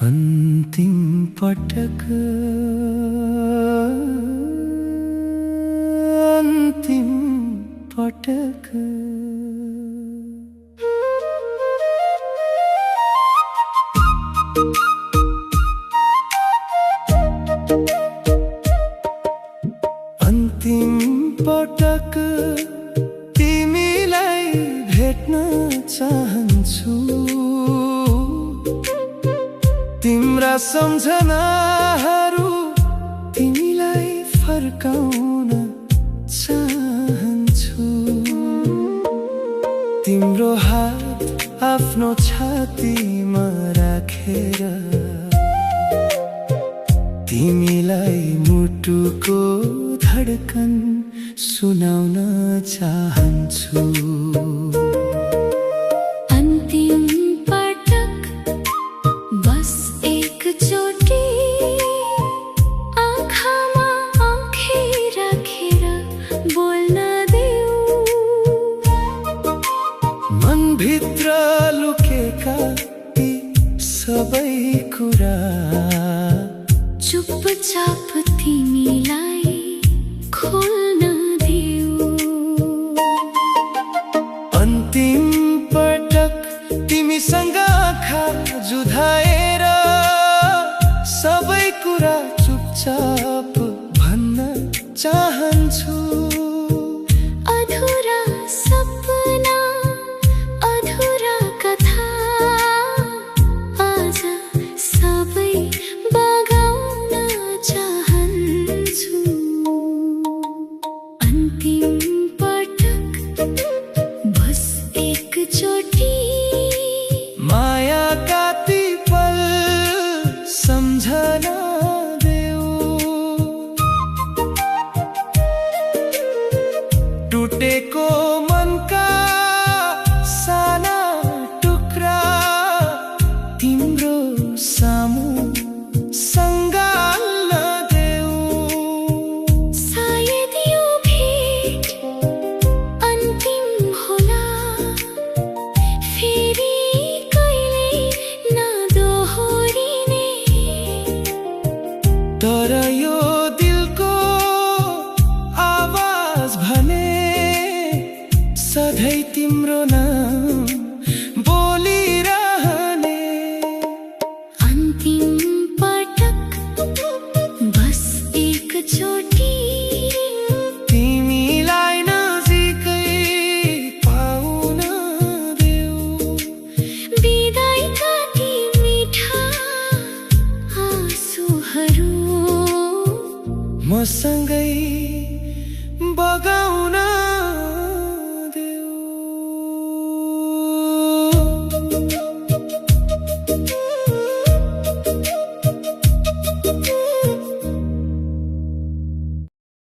अन्तिम पटक अन्तिम पटक अन्तिम पटक तिमीलाई भेट्न चाहन्छु। तिम्रा सम्झनाहरू तिमीलाई फर्काउन चाहन्छु। तिम्रो हात आफ्नो छातीमा राखेर तिमीलाई मुटुको धड्कन सुनाउन चाहन्छु। अन्तिम पटक बस एकचोटि आँखामा आँखै राखेर बोल्न देऊ। मनभित्र लुकेका ती सबै कुरा चुपचाप तिमीलाई खोल्न देऊ। अन्तिम पटक तिमीसँग आँखा जुधाएर सबै कुरा चुपचाप भन्न चाहन्छु। अधुरा सपना अधुरा कथा आज सबै बगाउन चाहन्छु। अन्तिम पटक बस एकचोटि मायाका ती पल सम्झना देऊ। टुटेको मनका साना टुक्रा तिम्रो सामु सँगाल्न देऊ। सायद यो भेट अन्तिम होला, फेरि कहिले नदोहोरिने। तर यो दिलको आवाज भने सधैँ तिम्रो नाम बोलिरहने। अन्तिम पटक बस एकचोटि तिमीलाई नजिकै पाउन देऊ। बिदाइका ती मिठा आँसुहरू मसँगै बगाउन